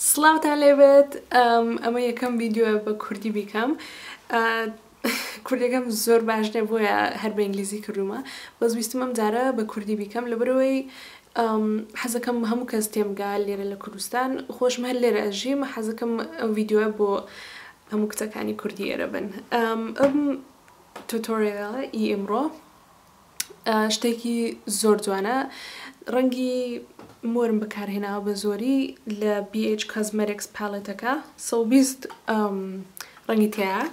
سلاوت عليبت اما یکم ویدیو با کردی بیکم کردیکم زور باش نبوده هر به انگلیسی کردم باز بیستم جاره با کردی بیکم لبروی حزکم همو کستیم قال لیره لکردستان خوش مهل لیره اجیم حزکم ویدیو با همو کتکانی کردی ربن توتوریال ای امرو شتێکی زۆر جوانە ڕەنگی مۆرم بەکارهێناوە بە زۆری لە BH Cosmetics پالێتەکە 120 ڕەنگی تێیە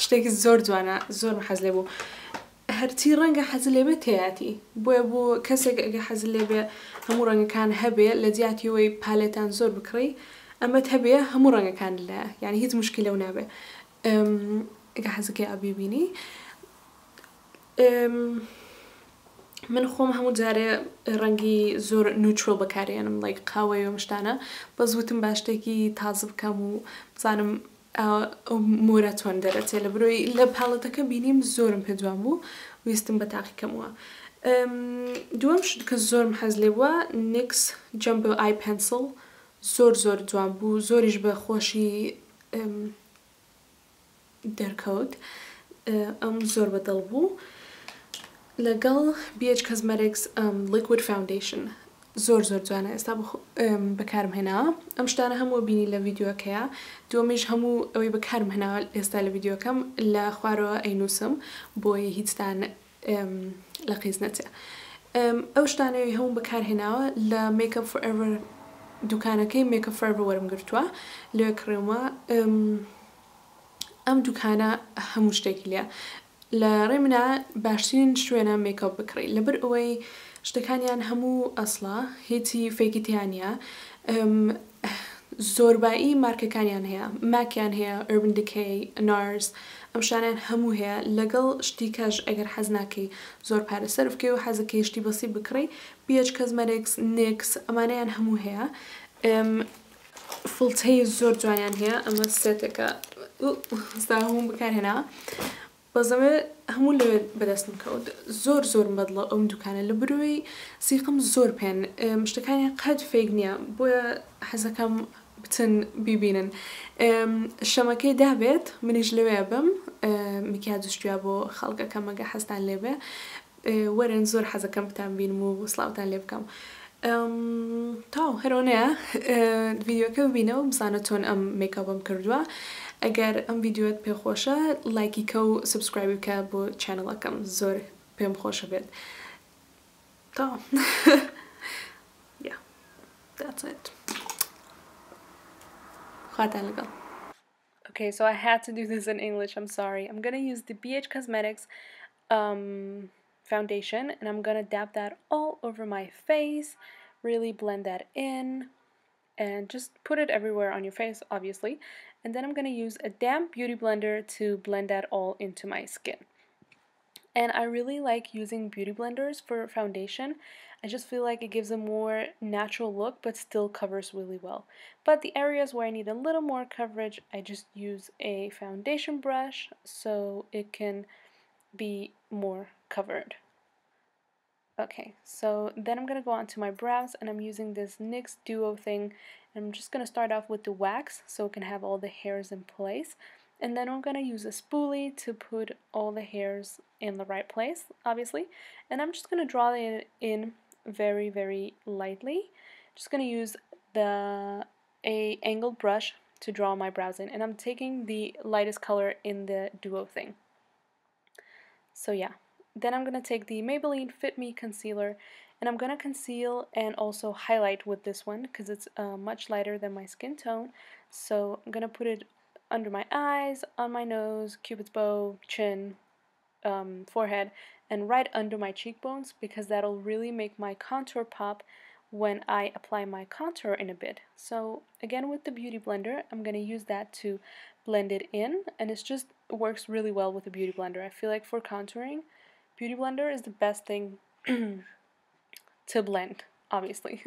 شتێکی زۆر جوانە زۆر حەز لێ بوو هەرچی ڕەنگە حەز لێ بێ تێیاتی بۆیە بۆ کەسێک ئەگە حەز لێ بێ هەموو ڕەنگەکان هەبێ لە جیاتیەوەی پالێتان زۆر بکڕی ئەمەت هەبێ هەموو ڕەنگەکان لایە یعنی هیچ مشکلە و نابێ ئەگە حەزەکەی ئابی بینی من خۆم هەموو جارێ ڕەنگی زۆر نوترۆل بەکارێنم لایک قاوەی و مشتانە بەس وتم با شتێکی تازە بکەم و بزانم مۆرە چۆن دەرەچێت لە بەرۆی لە پاڵەتەکە بینیم زۆرم پێ جوان بوو ویستم بە تاقیکەمەوە دووەم شت کە زۆرم حەز لێ بووە نیکس جمپو ئای پەنسڵ زۆر جوان بوو زۆریش بە خۆشی دەرکەوت ئەم زۆر بەدڵ بوو لەگەڵ BH Cosmetics liquid foundation زۆر جوانە ئێستا بەکارم هێناوە ئەم شتانە هەموو بینی لە ڤیدیۆکەیە دووەمیش هەموو ئەوەی بەکارم هێناوە ئێستا لە ڤیدیۆکەم لە خوارەوە ئەینووسم بۆی هیچتان لە قیز نەچێ ئەو شتانەوەی هەموو بەکارهێناوە لە Makeupforever دوکانەکەی Makeupforever وەرم گرتووە لێ کڕێمە ئەم دوکانە هەموو شتێکی لێ لە ڕێ منە باشترین شوێنە میکاپ بکڕی لەبەر ئەوەی شتەکانیان هەموو ئەسڵا هیچی فێکی تیان نیە زۆربایی مارکەکانیان هەیە ماکیان هەیە Urban Decay NARS ئەم شتانیان هەموو هەیە لەگەڵ شتی کەش ئەگەر حەز ناکەی زۆر پارە سەرف بکەی و حەزەکەی شتی بەسیط بکڕی BH Cosmetics NYX ئەمانەیان هەموو هەیە فڵتەی زۆر جوانیان هەیە ئەمە سێتێکە ئێستا هەموو بەکارهێنا بەزەمە هەموو لەوێ بەدەستم کەوت زۆر بەدڵە ئەم دوکانە لە بروی سیقم زۆر پێن شتەکانی قەت فێک نییە بۆیە حەزەکەم بچن بیبینن شەمەکەی دابێت منیش لەوێ بم میکیاج شتویا بۆ خەڵکەکەم ئەگە حەزتان لێبێ وەرن زۆر حەزەکەم بتان بینم و سڵاوتان لێ بکەم تاو هەرۆنەیە ڤیدیۆکە ببینەوە بزانە چۆن ئەم میکاپم کردووە ئەگەر ئەم ڤیدیۆت پێخۆشە لایکیکە و سبسکرایب بکە بۆ چانەڵەکەم زۆر پێم خۆشە بێت تاو yeah that's it خواتان لەگەڵ okay so I had to do this in English I'm sorry I'm gonna use the BH Cosmetics foundation and I'm gonna dab that all over my face really blend that in and just put it everywhere on your face obviously and then I'm going to use a damp beauty blender to blend that all into my skin and I really like using beauty blenders for foundation I just feel like it gives a more natural look but still covers really well but the areas where I need a little more coverage I just use a foundation brush so it can be more covered. Okay, so then I'm going to go on to my brows and I'm using this NYX Duo thing and I'm just going to start off with the wax so it can have all the hairs in place and then I'm going to use a spoolie to put all the hairs in the right place obviously and I'm just going to draw it in very lightly just going to use a angled brush to draw my brows in and I'm taking the lightest color in the Duo thing. So yeah, then I'm going to take the Maybelline Fit Me Concealer and I'm going to conceal and also highlight with this one because it's much lighter than my skin tone. So I'm going to put it under my eyes, on my nose, cupid's bow, chin, forehead, and right under my cheekbones because that'll really make my contour pop when I apply my contour in a bit. So again with the beauty blender I'm going to use that to blend it in and it just works really well with a beauty blender. I feel like for contouring beauty blender is the best thing to blend obviously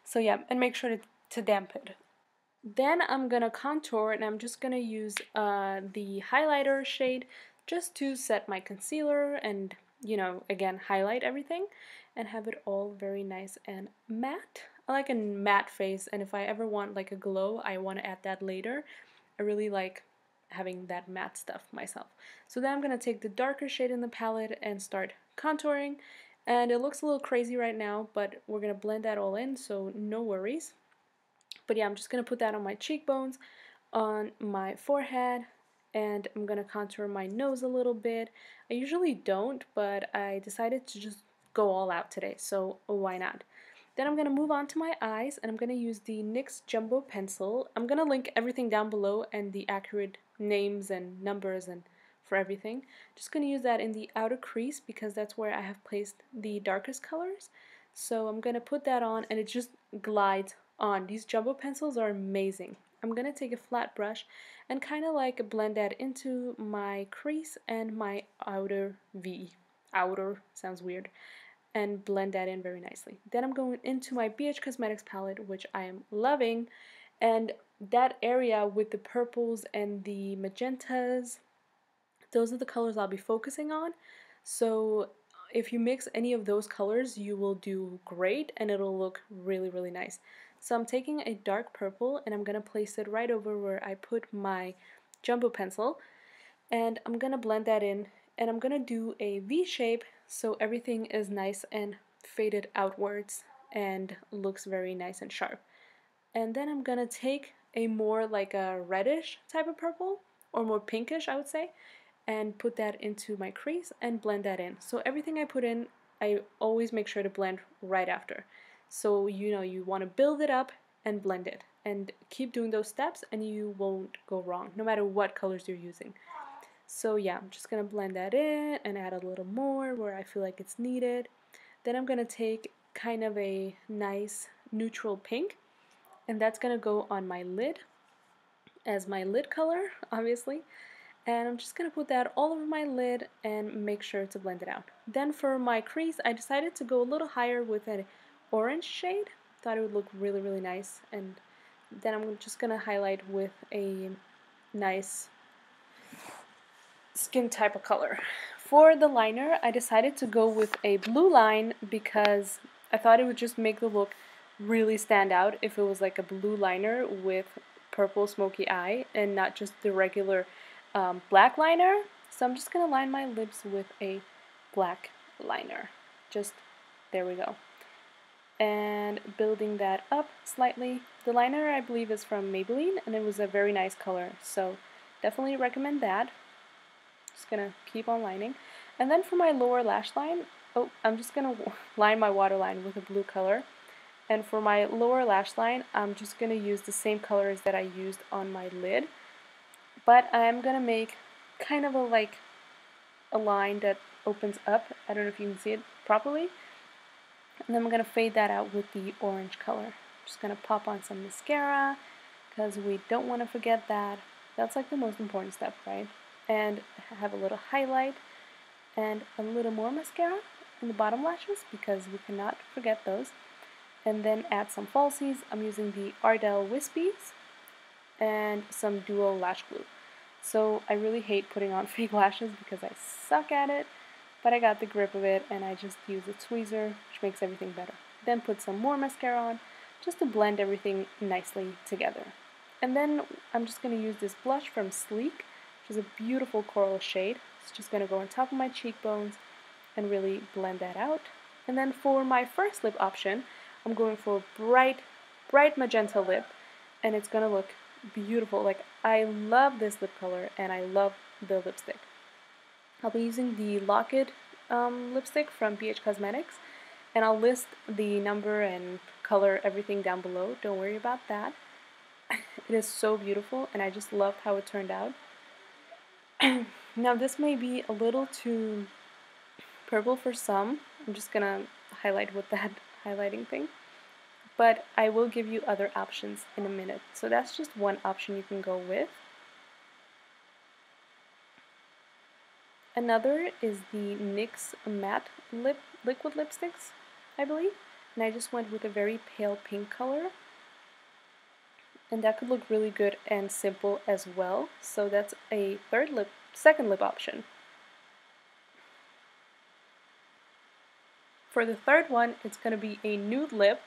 so yeah and make sure to damp it. Then I'm gonna contour and I'm just gonna use the highlighter shade just to set my concealer and you know again highlight everything and have it all very nice and matte. I like a matte face, and if I ever want like a glow, I want to add that later. I really like having that matte stuff myself. So then I'm going to take the darker shade in the palette and start contouring. And it looks a little crazy right now, but we're going to blend that all in, so no worries. But yeah, I'm just going to put that on my cheekbones, on my forehead, and I'm going to contour my nose a little bit. I usually don't, but I decided to just go all out today, so why not? Then I'm going to move on to my eyes, and I'm going to use the NYX Jumbo Pencil. I'm going to link everything down below and the accurate names and numbers and for everything. Just going to use that in the outer crease because that's where I have placed the darkest colors. So I'm going to put that on, and it just glides on. These Jumbo pencils are amazing. I'm going to take a flat brush and kind of like blend that into my crease and my outer V. Outer sounds weird. And blend that in very nicely. Then I'm going into my BH Cosmetics palette, which I am loving, and that area with the purples and the magentas, those are the colors I'll be focusing on. So if you mix any of those colors, you will do great and it'll look really, really nice. So I'm taking a dark purple and I'm going to place it right over where I put my jumbo pencil, and I'm going to blend that in, and I'm going to do a V shape so everything is nice and faded outwards and looks very nice and sharp. And then I'm going to take a more like a reddish type of purple, or more pinkish I would say, and put that into my crease and blend that in. So everything I put in, I always make sure to blend right after. So you know you want to build it up and blend it, and keep doing those steps and you won't go wrong no matter what colors you're using. So yeah, I'm just going to blend that in and add a little more where I feel like it's needed. Then I'm going to take kind of a nice neutral pink, and that's going to go on my lid as my lid color, obviously. And I'm just going to put that all over my lid and make sure to blend it out. Then for my crease, I decided to go a little higher with an orange shade. Thought it would look really, really nice. And then I'm just going to highlight with a nice skin type of color. For the liner, I decided to go with a blue line because I thought it would just make the look really stand out if it was like a blue liner with purple smoky eye and not just the regular black liner. So I'm just going to line my lips with a black liner. Just, there we go. And building that up slightly. The liner I believe is from Maybelline and it was a very nice color, so definitely recommend that. Just gonna keep on lining. And then for my lower lash line, I'm just gonna line my waterline with a blue color. And for my lower lash line, I'm just gonna use the same colors that I used on my lid. But I'm gonna make kind of a line that opens up. I don't know if you can see it properly. And then I'm gonna fade that out with the orange color. I'm just gonna pop on some mascara because we don't want to forget that. That's like the most important step, right? And have a little highlight and a little more mascara in the bottom lashes because we cannot forget those. And then add some falsies. I'm using the Ardelle wispies and some dual lash glue. So I really hate putting on fake lashes because I suck at it, but I got the grip of it and I just use a tweezer, which makes everything better. Then put some more mascara on just to blend everything nicely together. And then I'm just going to use this blush from Sleek, which is a beautiful coral shade. It's just going to go on top of my cheekbones and really blend that out. And then for my first lip option, I'm going for a bright magenta lip, and it's going to look beautiful. Like, I love this lip color and I love the lipstick. I'll be using the Locket lipstick from BH Cosmetics, and I'll list the number and color, everything down below. Don't worry about that. It is so beautiful and I just loved how it turned out. Now this may be a little too purple for some. I'm just gonna highlight with that highlighting thing. But I will give you other options in a minute. So that's just one option you can go with. Another is the NYX matte liquid lipsticks, I believe. And I just went with a very pale pink color. And that could look really good and simple as well. So that's a second lip option. For the third one, it's going to be a nude lip.